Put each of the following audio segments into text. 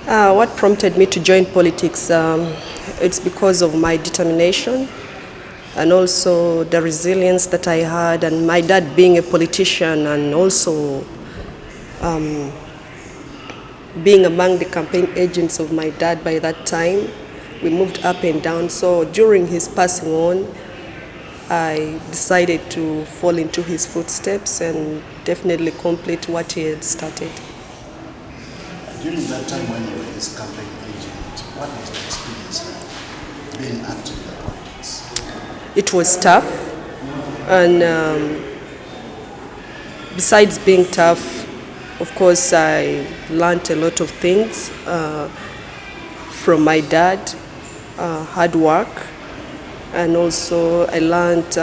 What prompted me to join politics? It's because of my determination and also the resilience that I had, and my dad being a politician and also being among the campaign agents of my dad by that time. We moved up and down. So during his passing on, I decided to fall into his footsteps and definitely complete what he had started. During that time when you were his campaign agent, what was the experience like being active in politics? It was tough, and besides being tough, of course, I learned a lot of things from my dad, hard work, and also I learned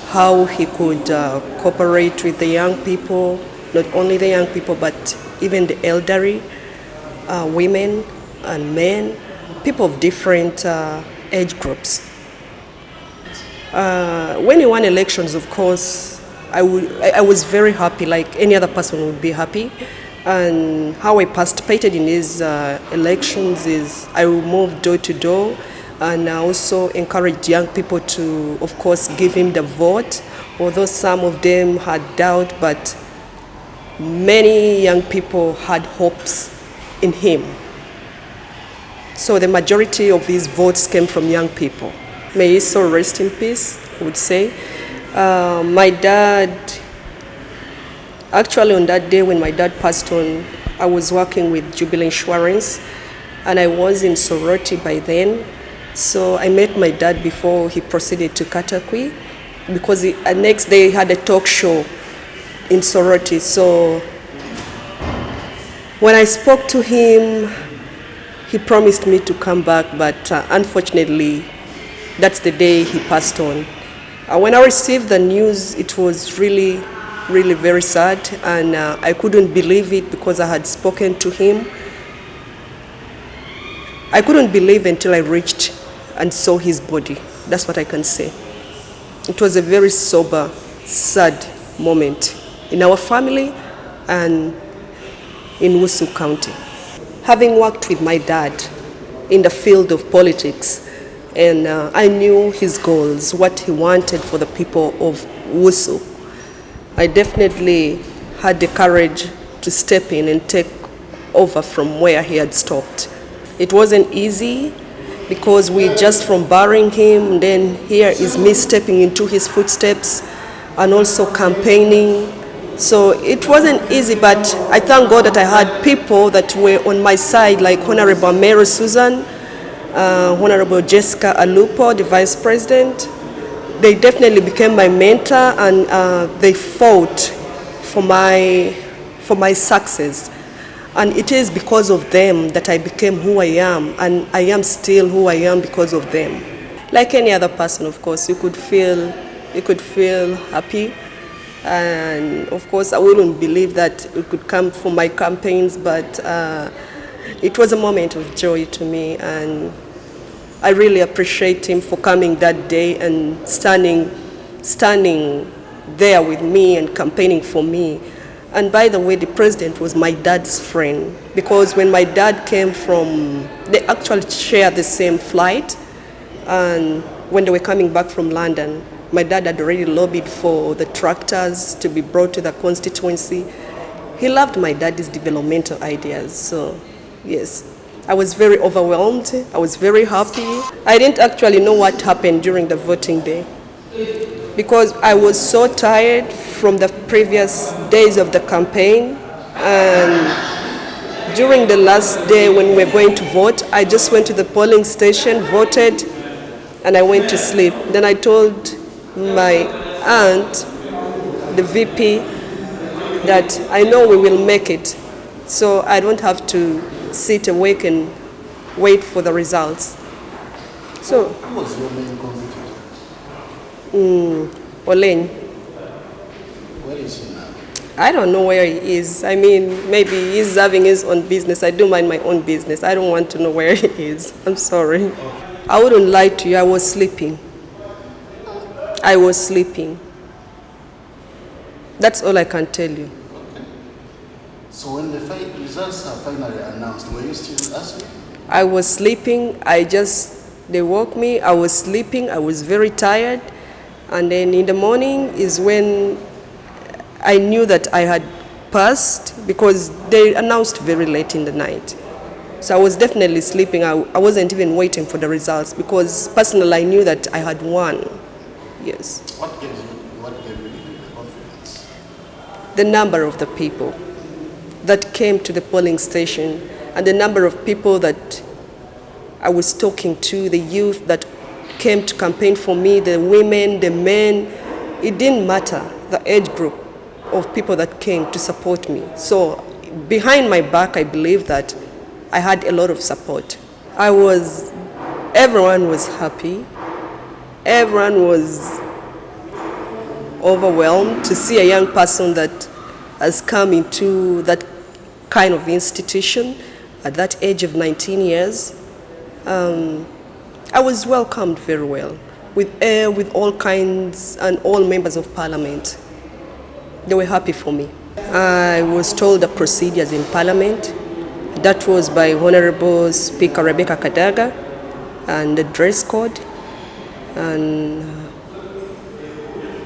how he could cooperate with the young people, not only the young people, but even the elderly, women and men, people of different age groups. When he won elections, of course, I was very happy, like any other person would be happy. And how I participated in his elections is I moved door to door, and I also encouraged young people to, of course, give him the vote, although some of them had doubt, but many young people had hopes in him. So the majority of his votes came from young people. May his soul rest in peace, I would say. My dad, actually on that day when my dad passed on, I was working with Jubilee Insurance, and I was in Soroti by then. So I met my dad before he proceeded to Katakwi, because the next day he had a talk show in Soroti. So when I spoke to him, he promised me to come back, but unfortunately, that's the day he passed on. When I received the news, it was really very sad, and I couldn't believe it because I had spoken to him. I couldn't believe until I reached and saw his body. That's what I can say. It was a very sober, sad moment in our family and in Wusu County. Having worked with my dad in the field of politics, and I knew his goals, what he wanted for the people of Wusu, I definitely had the courage to step in and take over from where he had stopped. It wasn't easy because we just from burying him, then here is me stepping into his footsteps and also campaigning. So it wasn't easy, but I thank God that I had people that were on my side, like Honorable Mary Susan, Honorable Jessica Alupo, the Vice President. They definitely became my mentor, and they fought for my success. And it is because of them that I became who I am, and I am still who I am because of them. Like any other person, of course, you could feel happy. And of course, I wouldn't believe that it could come from my campaigns, but it was a moment of joy to me, and I really appreciate him for coming that day and standing there with me and campaigning for me. And by the way, the president was my dad's friend, because when my dad came from, they actually shared the same flight, and when they were coming back from London, my dad had already lobbied for the tractors to be brought to the constituency. He loved my dad's developmental ideas, so yes. I was very overwhelmed, I was very happy. I didn't actually know what happened during the voting day, because I was so tired from the previous days of the campaign, and during the last day when we were going to vote, I just went to the polling station, voted, and I went to sleep. Then I told my aunt, the VP, that I know we will make it, so I don't have to sit awake and wait for the results. So, who was your main competitor? Olen. Where is he now? I don't know where he is. I mean, maybe he's having his own business. I do mind my own business. I don't want to know where he is. I'm sorry. I wouldn't lie to you. I was sleeping. That's all I can tell you. Okay. So when the results are finally announced, were you still asleep? I was sleeping. They woke me. I was sleeping. I was very tired. And then in the morning is when I knew that I had passed, because they announced very late in the night. So I was definitely sleeping. I wasn't even waiting for the results, because personally I knew that I had won. Yes. What gave you the confidence? The number of the people that came to the polling station, and the number of people that I was talking to, the youth that came to campaign for me, the women, the men. It didn't matter the age group of people that came to support me. So behind my back, I believe that I had a lot of support. Everyone was happy. Everyone was overwhelmed to see a young person that has come into that kind of institution at that age of 19 years. I was welcomed very well with all kinds and all members of parliament. They were happy for me. I was told the procedures in parliament. That was by Honorable Speaker Rebecca Kadaga, and the dress code. And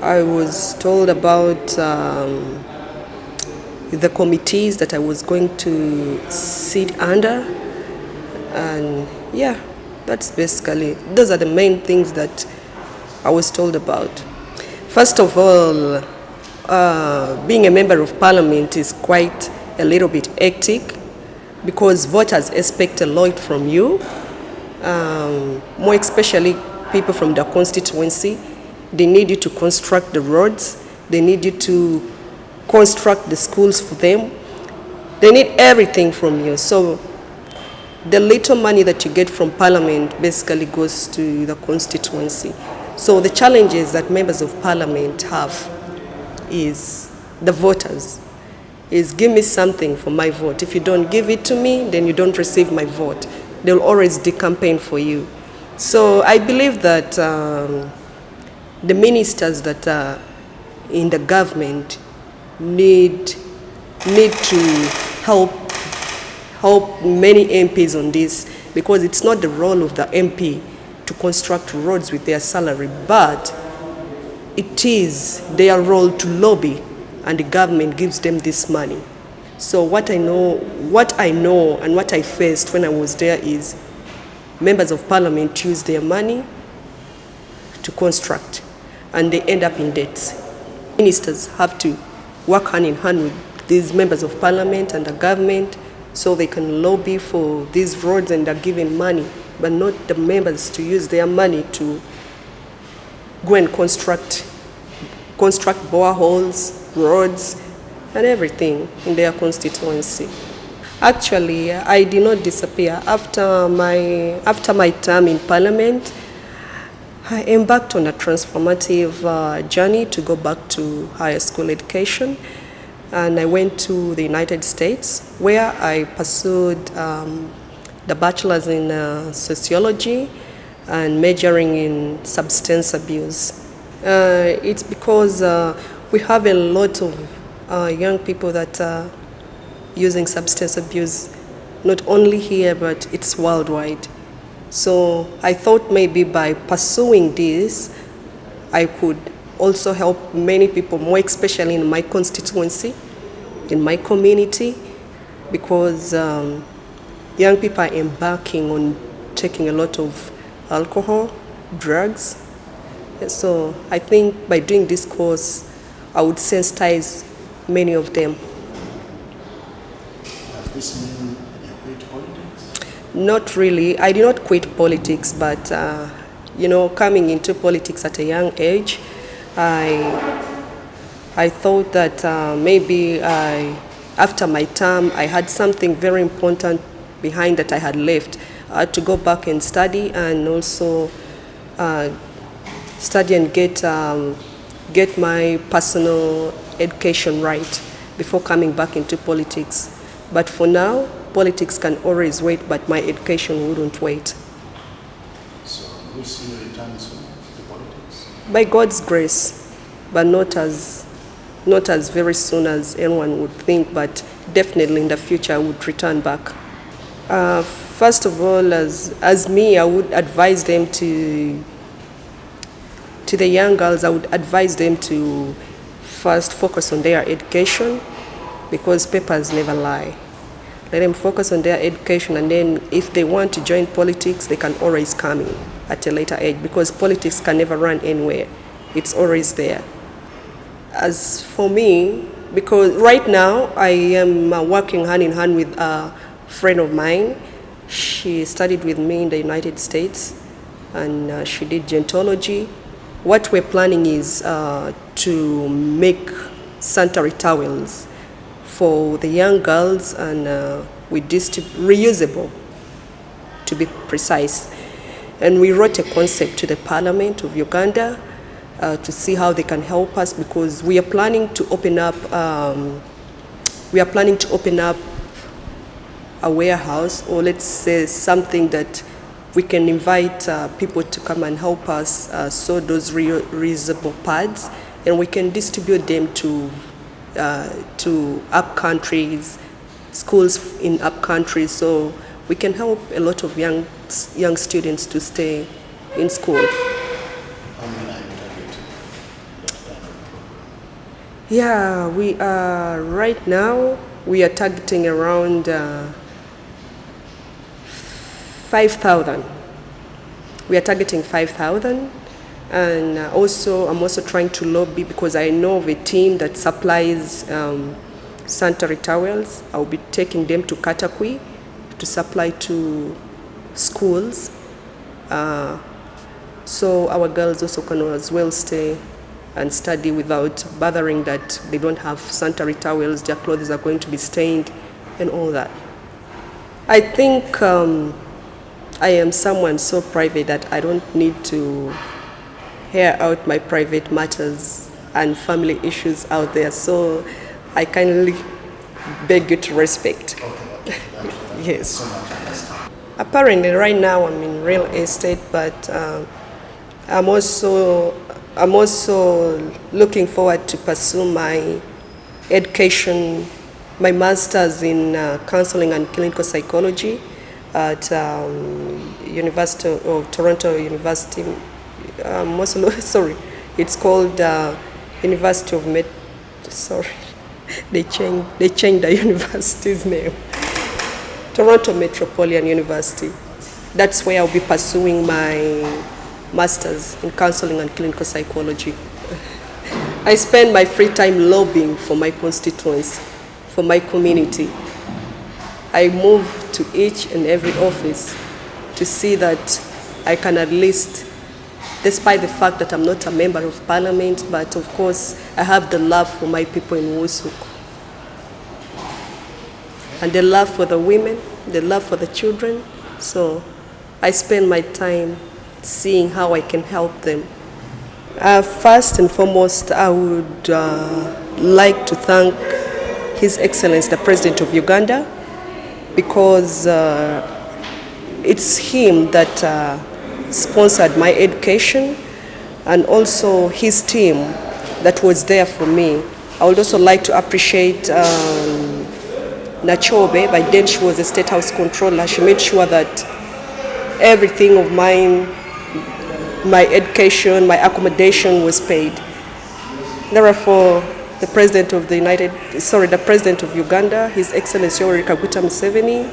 I was told about the committees that I was going to sit under. And yeah, those are the main things that I was told about. First of all, being a member of parliament is quite a little bit hectic, because voters expect a lot from you, more especially people from the constituency. They need you to construct the roads. They need you to construct the schools for them. They need everything from you. So the little money that you get from parliament basically goes to the constituency. So the challenges that members of parliament have is the voters. Is give me something for my vote. If you don't give it to me, then you don't receive my vote. They'll always de-campaign for you. So I believe that the ministers that are in the government need to help many MPs on this, because it's not the role of the MP to construct roads with their salary, but it is their role to lobby, and the government gives them this money. So what I know and what I faced when I was there is members of parliament use their money to construct, and they end up in debts. Ministers have to work hand in hand with these members of parliament and the government, so they can lobby for these roads, and they're given money, but not the members to use their money to go and construct boreholes, roads, and everything in their constituency. Actually, I did not disappear. After my term in parliament, I embarked on a transformative journey to go back to higher school education. And I went to the United States, where I pursued the bachelor's in sociology and majoring in substance abuse. It's because we have a lot of young people that are using substance abuse, not only here, but it's worldwide. So I thought maybe by pursuing this, I could also help many people, more especially in my constituency, in my community, because young people are embarking on taking a lot of alcohol, drugs. So I think by doing this course, I would sensitize many of them. Does this mean you quit politics? Not really. I did not quit politics, but coming into politics at a young age, I thought that maybe after my term, I had something very important behind that I had left. I had to go back and study, and also study and get my personal education right before coming back into politics. But for now, politics can always wait, but my education wouldn't wait. So do we see you return soon to politics? By God's grace, but not as not as very soon as anyone would think, but definitely in the future I would return back. First of all, as me, I would advise them to the young girls, I would advise them to first focus on their education, because papers never lie. Let them focus on their education, and then if they want to join politics, they can always come in at a later age, because politics can never run anywhere. It's always there. As for me, because right now I am working hand in hand with a friend of mine. She studied with me in the United States, and she did gerontology. What we're planning is to make sanitary towels for the young girls, and reusable, to be precise. And we wrote a concept to the Parliament of Uganda to see how they can help us, because we are planning to open up a warehouse, or let's say something that we can invite people to come and help us sew those reusable pads, and we can distribute them to up countries, schools in up countries, so we can help a lot of young students to stay in school. How many are you targeting? Yeah, we are right now, we are targeting around 5,000. We are targeting 5,000, and I'm also trying to lobby, because I know of a team that supplies sanitary towels. I'll be taking them to Katakwi to supply to schools, so our girls also can as well stay and study without bothering that they don't have sanitary towels, their clothes are going to be stained and all that. I think I am someone so private that I don't need to air out my private matters and family issues out there, so I kindly beg you to respect. Okay. Yes. So much. Apparently right now I'm in real estate, but I'm also looking forward to pursue my education, my master's in counseling and clinical psychology at University of Toronto University. It's called University of they changed the university's name. Toronto Metropolitan University. That's where I'll be pursuing my master's in counseling and clinical psychology. I spend my free time lobbying for my constituents, for my community. I move to each and every office to see that I can at least, despite the fact that I'm not a member of parliament, but of course I have the love for my people in Wusuk. And the love for the women, the love for the children. So I spend my time seeing how I can help them. First and foremost, I would like to thank His Excellency, the President of Uganda, because it's him that sponsored my education, and also his team that was there for me. I would also like to appreciate Nachobe. By then she was a State House Controller. She made sure that everything of mine, my education, my accommodation was paid. Therefore, the President of the President of Uganda, His Excellency Yoweri Kaguta Museveni,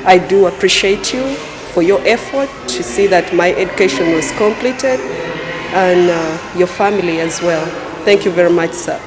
I do appreciate you for your effort to see that my education was completed, and your family as well. Thank you very much, sir.